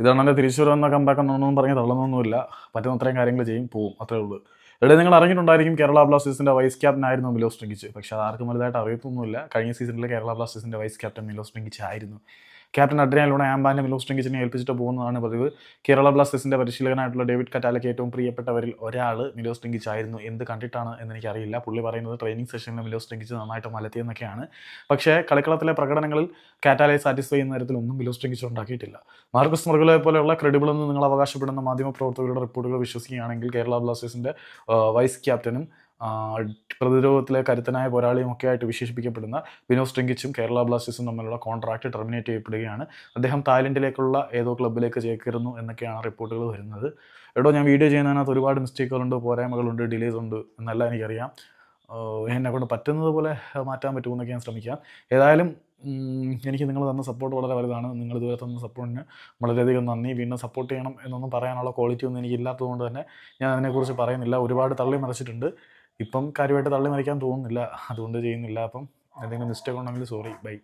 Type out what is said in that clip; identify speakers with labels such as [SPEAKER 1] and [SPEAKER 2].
[SPEAKER 1] ഇതാണ് എൻ്റെ തിരിച്ചു വരുന്ന കമ്പാക്ക് എന്നൊന്നും പറഞ്ഞ് തള്ളുന്നൊന്നുമില്ല. പറ്റുന്ന അത്രയും കാര്യങ്ങൾ ചെയ്യും, പോവും, അത്രേ ഉള്ളൂ. ഇവിടെ നിങ്ങൾ അറിഞ്ഞിട്ടുണ്ടായിരിക്കും കേരള ബ്ലാസ്റ്റേഴ്സിൻ്റെ വൈസ് ക്യാപ്റ്റൻ ആയിരുന്നു മിലോസ് ട്രിങ്കിച്ച്. പക്ഷേ അതാർക്കും വലുതായിട്ട് അറിയത്തൊന്നുമില്ല. കഴിഞ്ഞ സീസണിൽ കേരള ബ്ലാസ്റ്റേഴ്സിൻ്റെ വൈസ് ക്യാപ്റ്റൻ മിലോസ് ട്രിങ്കിച്ച് ആയിരുന്നു. ക്യാപ്റ്റൻ അഡ്രിയാൻ ലൂണ ആംബാൻ്റെ മിലോസ് ട്രിങ്കിച്ചിനെ ഏൽപ്പിച്ചിട്ട് പോകുന്നതാണ് പതിവ്. കേരള ബ്ലാസ്റ്റേഴ്സിൻ്റെ പരിശീലകനായിട്ടുള്ള ഡേവിഡ് കറ്റാലയ്ക്ക് ഏറ്റവും പ്രിയപ്പെട്ടവരിൽ ഒരാൾ മിലോസ് ട്രിങ്കിച്ച് ആയിരുന്നു. എന്ത് കണ്ടിട്ടാണ് എന്ന് എനിക്കറിയില്ല. പുള്ളി പറയുന്നത് ട്രെയിനിങ് സെഷനിൽ മിലോസ് ട്രിങ്കിച്ച് നന്നായിട്ട് മലത്തിയെന്നൊക്കെയാണ്. പക്ഷേ കളിക്കളത്തിലെ പ്രകടനങ്ങളിൽ കാറ്റാലയെ സാറ്റിസ്ഫൈ ചെയ്യുന്ന തരത്തിലൊന്നും മിലോസ് ട്രിങ്കിച്ച് ഉണ്ടാക്കിയിട്ടില്ല. മാർക്കസ് മർഗുലെ പോലെയുള്ള ക്രെഡിബിൾ എന്ന് നിങ്ങൾ അവകാശപ്പെടുന്ന മാധ്യമപ്രവർത്തകരുടെ റിപ്പോർട്ടുകൾ വിശ്വസിക്കുകയാണെങ്കിൽ കേരള ബ്ലാസ്റ്റേഴ്സിൻ്റെ വൈസ് ക്യാപ്റ്റനും പ്രതിരോധത്തിലെ കരുത്തനായ പോരാളിയും ഒക്കെ ആയിട്ട് വിശേഷിപ്പിക്കപ്പെടുന്ന മിലോസ് ട്രിങ്കിച്ചും കേരള ബ്ലാസ്റ്റേഴ്സും തമ്മിലുള്ള കോൺട്രാക്റ്റ് ടെർമിനേറ്റ് ചെയ്യപ്പെടുകയാണ്. അദ്ദേഹം തായ്ലൻഡിലേക്കുള്ള ഏതോ ക്ലബ്ബിലേക്ക് ചേക്കേറുന്നു എന്നൊക്കെയാണ് റിപ്പോർട്ടുകൾ വരുന്നത്. ഞാൻ വീഡിയോ ചെയ്യുന്നതിനകത്ത് ഒരുപാട് മിസ്റ്റേക്കുകളുണ്ട്, പോരായ്മകളുണ്ട്, ഡിലേസ് ഉണ്ട് എന്നെല്ലാം എനിക്കറിയാം. എന്നെക്കൊണ്ട് പറ്റുന്നത് പോലെ മാറ്റാൻ പറ്റുമെന്നൊക്കെ ഞാൻ ശ്രമിക്കാം. ഏതായാലും എനിക്ക് നിങ്ങൾ തന്ന സപ്പോർട്ട് വളരെ വലുതാണ്. നിങ്ങൾ ഇതുവരെ തന്ന സപ്പോർട്ടിന് വളരെയധികം നന്ദി. വീണ്ടും സപ്പോർട്ട് ചെയ്യണം എന്നൊന്നും പറയാനുള്ള ക്വാളിറ്റി ഒന്നും എനിക്കില്ലാത്തതുകൊണ്ട് തന്നെ ഞാൻ അതിനെക്കുറിച്ച് പറയുന്നില്ല. ഒരുപാട് തള്ളി മറിച്ചിട്ടുണ്ട്. ഇപ്പം കാര്യമായിട്ട് തള്ളി മറിക്കാൻ തോന്നുന്നില്ല, അതുകൊണ്ട് ചെയ്യുന്നില്ല. അപ്പം എന്തെങ്കിലും മിസ്റ്റേക്ക് ഉണ്ടെങ്കിൽ സോറി, ബൈ.